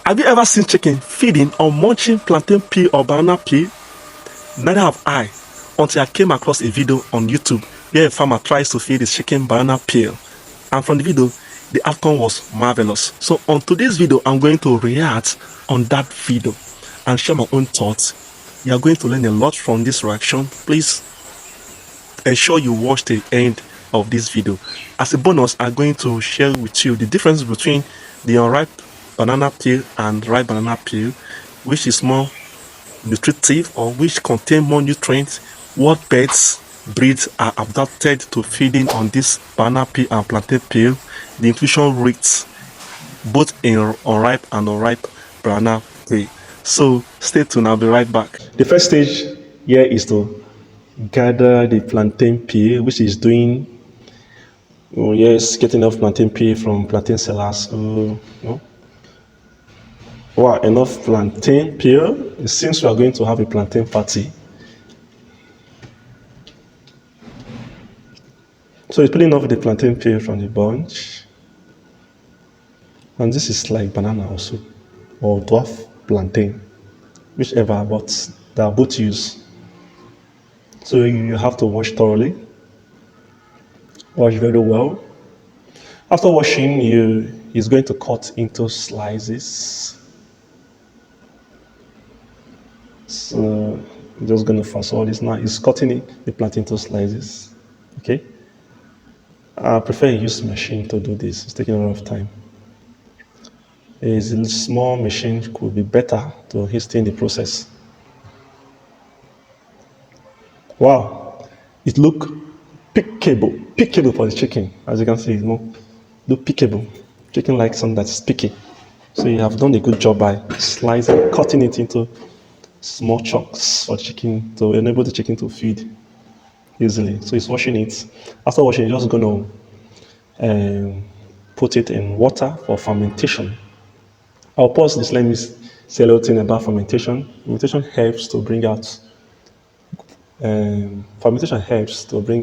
Have you ever seen chicken feeding or munching plantain peel or banana peel? Neither have I, until I came across a video on YouTube where a farmer tries to feed his chicken banana peel. And from the video, the outcome was marvelous. So on today's video, I'm going to react on that video and share my own thoughts. You are going to learn a lot from this reaction. Please ensure you watch the end of this video. As a bonus, I'm going to share with you the difference between the unripe banana peel and ripe banana peel, which is more nutritive or which contain more nutrients, what birds breeds are adapted to feeding on this banana peel and plantain peel, the nutrition rates both in unripe and unripe banana peel. So stay tuned, I'll be right back. The first stage here is to gather the plantain peel, which is doing yes, getting enough plantain peel from plantain sellers. Wow, enough plantain peel. It seems we are going to have a plantain party. So it's pulling off the plantain peel from the bunch. And this is like banana also, or dwarf plantain, whichever, but they are both used. So you have to wash thoroughly. Wash very well. After washing, is going to cut into slices. So I'm just going to fast forward this now. It's cutting the plantain into slices. Okay. I prefer a used machine to do this. It's taking a lot of time. A small machine could be better to hasten the process. Wow, it look pickable for the chicken. As you can see, look pickable. Chicken likes something that's picky. So you have done a good job by slicing, cutting it into small chunks for chicken to enable the chicken to feed easily. So it's washing it. After washing, you're just going to put it in water for fermentation. I'll pause this. Let me say a little thing about fermentation. Fermentation helps to bring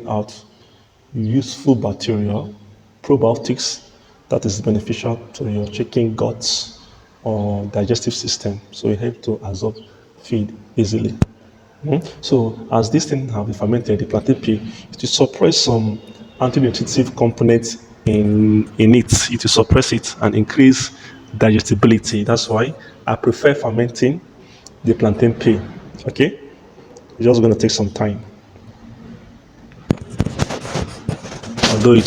out useful bacteria, probiotics that is beneficial to your chicken guts or digestive system. So it helps to absorb feed easily. So as this thing have been fermented, the plantain peel, it will suppress some anti-nutritive components in it. It will suppress it and increase digestibility. That's why I prefer fermenting the plantain peel. Okay, it's just going to take some time. Although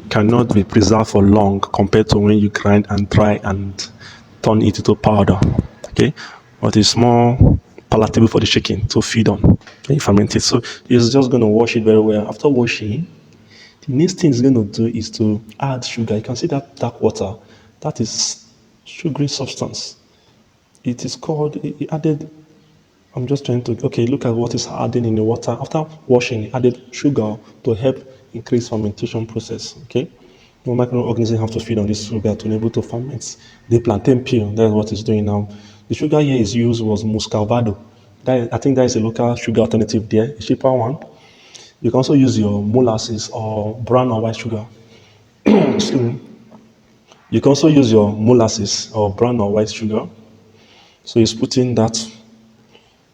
cannot be preserved for long compared to when you grind and dry and turn it into powder. Okay, but it's more palatable for the chicken to feed on when you ferment it. So it's just going to wash it very well. After washing, the next thing it's going to do is to add sugar. You can see that dark water. That is sugary substance. It is called, it added, I'm just trying to, okay, look at what is added in the water. After washing, it added sugar to help increase fermentation process, okay? No microorganisms have to feed on this sugar to enable to ferment the plantain peel. That's what it's doing now. The sugar here is used was muscovado. I think that is a local sugar alternative there, a cheaper one. You can also use your molasses or brown or white sugar. Excuse me. You can also use your molasses or brown or white sugar. So it's putting that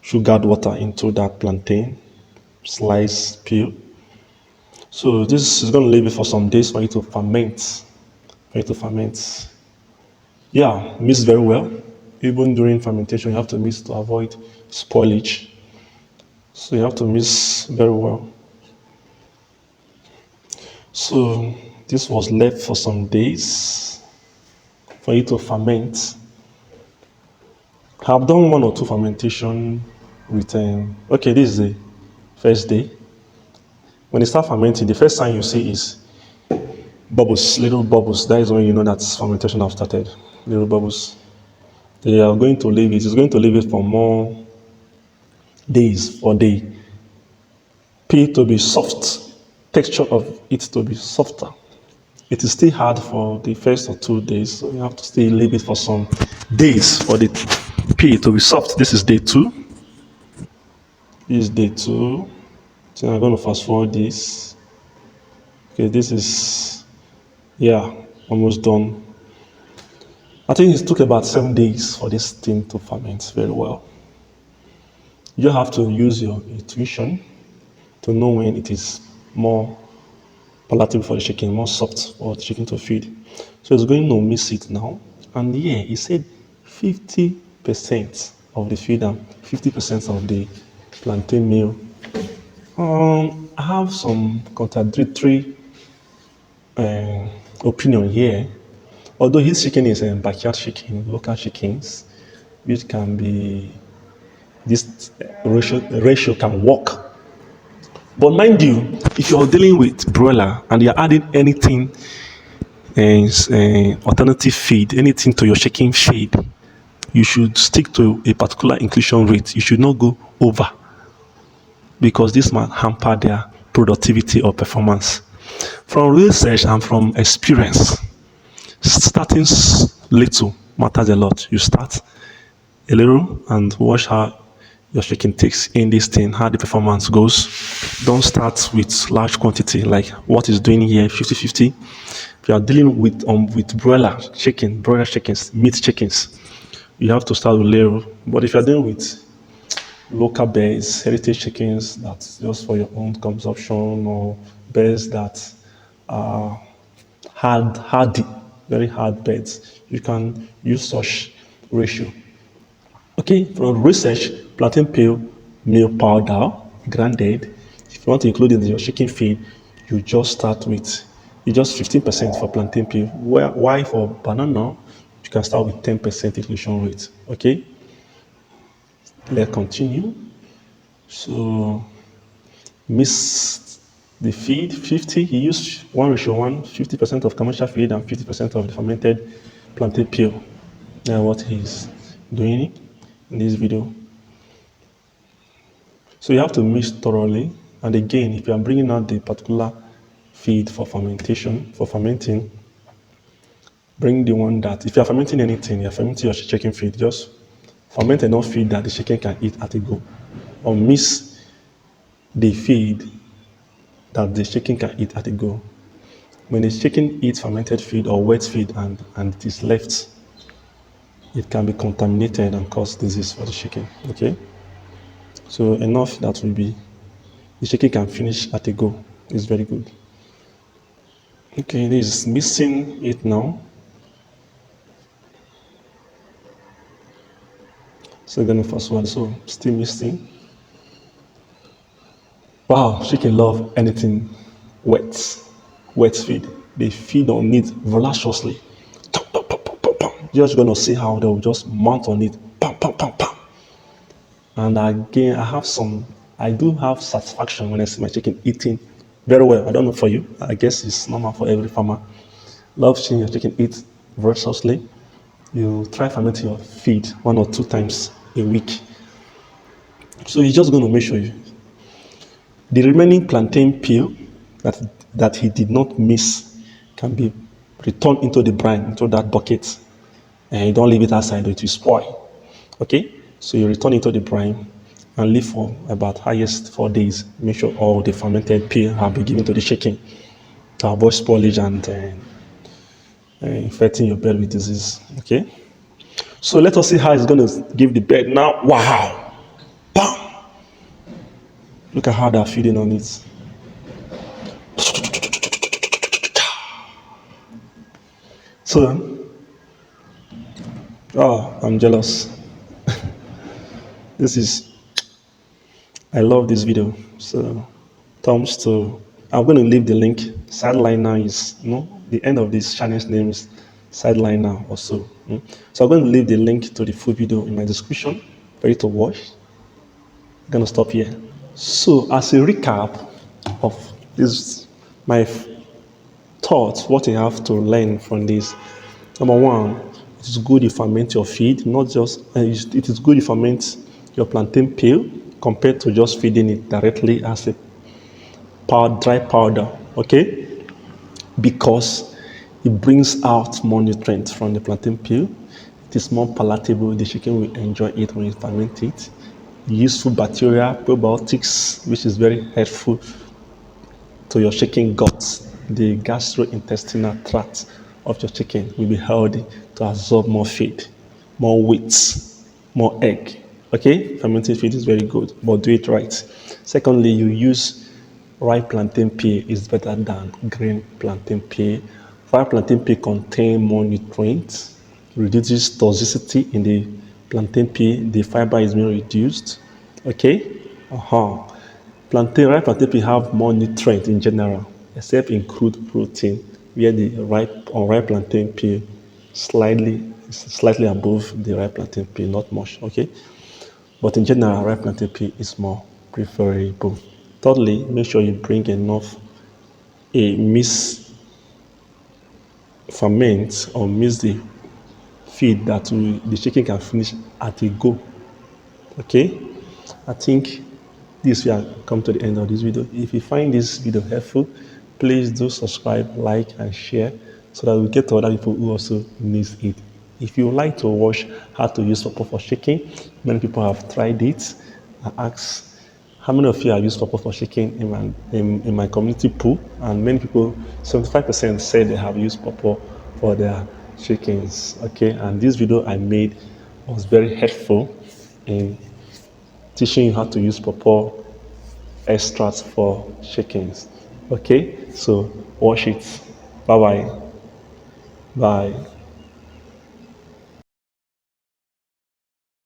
sugared water into that plantain slice peel. So this is going to leave it for some days for it to ferment. Yeah, mix very well. Even during fermentation, you have to mix to avoid spoilage. So you have to mix very well. So this was left for some days for it to ferment. I've done one or two fermentation with okay, this is the first day. When it starts fermenting, the first sign you see is bubbles, little bubbles. That is when you know that fermentation has started. Little bubbles. They are going to leave it. It's going to leave it for more days for the peel to be soft, texture of it to be softer. It is still hard for the first or 2 days, so you have to still leave it for some days for the peel to be soft. This is day 2. This is day 2. So I'm going to fast forward this. Okay, this is, yeah, almost done. I think it took about 7 days for this thing to ferment very well. You have to use your intuition to know when it is more palatable for the chicken, more soft for the chicken to feed. So it's going to miss it now. And yeah, he said 50% of the feed and 50% of the plantain meal. I have some contradictory opinion here. Although his chicken is a backyard chicken, local chickens, which can be this ratio can work. But mind you, if you're dealing with broiler and you're adding anything alternative feed, anything to your chicken feed, you should stick to a particular inclusion rate. You should not go over because this might hamper their productivity or performance. From research and from experience, starting little matters a lot. You start a little and watch how your chicken takes in this thing, how the performance goes. Don't start with large quantity like what is doing here, 50-50. If you are dealing with broiler chickens, meat chickens, you have to start with little. But if you are dealing with local birds, heritage chickens that's just for your own consumption, or birds that are hardy, very hard birds, you can use such ratio. Okay, from research, plantain peel meal powder, grounded. If you want to include it in your chicken feed, you just start with you just 15% for plantain peel. Why for banana, you can start with 10% inclusion rate. Okay, let's continue. So mix the feed 50. He used 1:1, 50% of commercial feed and 50% of the fermented plantain peel. Now what he's doing in this video. So you have to mix thoroughly. And again, if you are bringing out the particular feed for fermenting, bring the one that, if you are fermenting anything, you are fermenting your chicken feed, just ferment enough feed that the chicken can eat at a go. Or mix the feed that the chicken can eat at a go. When the chicken eats fermented feed or wet feed and it is left, it can be contaminated and cause disease for the chicken. Okay? So enough that will be, the chicken can finish at a go. It's very good. Okay, this is mixing it now. So then the first one, so still mixing. Wow, chicken love anything wet feed. They feed on it voraciously. You're just gonna see how they'll just mount on it. Pam, pam, pam, pam. And again, I do have satisfaction when I see my chicken eating very well. I don't know for you. I guess it's normal for every farmer. Love seeing your chicken eat voraciously. You try fermenting your feed 1 or 2 times a week. So you're just going to make sure the remaining plantain peel that he did not miss can be returned into the brine, into that bucket. And you don't leave it outside, it will spoil. Okay? So you return it to the brine and leave for about highest 4 days. Make sure all the fermented peel have been given to the chicken to avoid spoilage and infecting your bird with disease. Okay? So let us see how it's going to give the bird now. Wow! Bam! Look at how they're feeding on it. So, I'm jealous. I love this video. So, thumbs to, I'm going to leave the link. Sideliner is, the end of this channel's name is Sideliner also. So I'm going to leave the link to the full video in my description for you to watch. I'm going to stop here. So as a recap of this, my thoughts, what you have to learn from this. Number one, it is good you ferment your feed, not just, it is good you ferment your plantain peel compared to just feeding it directly as a dry powder, okay? Because it brings out more nutrients from the plantain peel. It is more palatable. The chicken will enjoy it when you ferment it. Useful bacteria, probiotics, which is very helpful to your chicken guts, the gastrointestinal tract of your chicken will be healthy to absorb more feed, more weight, more egg. Okay, fermented feed is very good, but do it right. Secondly, you use ripe plantain peel is better than green plantain peel. Ripe plantain peel contain more nutrients, reduces toxicity in the plantain peel. The fiber is being reduced. Okay, Plantain, ripe plantain peel have more nutrients in general, except in crude protein, where the ripe unripe plantain peel slightly above the ripe plantain peel, not much. Okay, but in general, ripe plantain peel is more preferable. Thirdly, make sure you bring enough a mix ferment or mix the feed that the chicken can finish at a go. Okay, I think this we have come to the end of this video. If you find this video helpful, please do subscribe, like, and share so that we get to other people who also needs it. If you would like to watch how to use pawpaw for shaking, many people have tried it. I ask how many of you have used pawpaw for shaking in my community pool, and many people, 75% said they have used pawpaw for their shakings. Okay, and this video I made was very helpful in teaching you how to use pawpaw extracts for shakings. Okay, so wash it. Bye bye. Bye.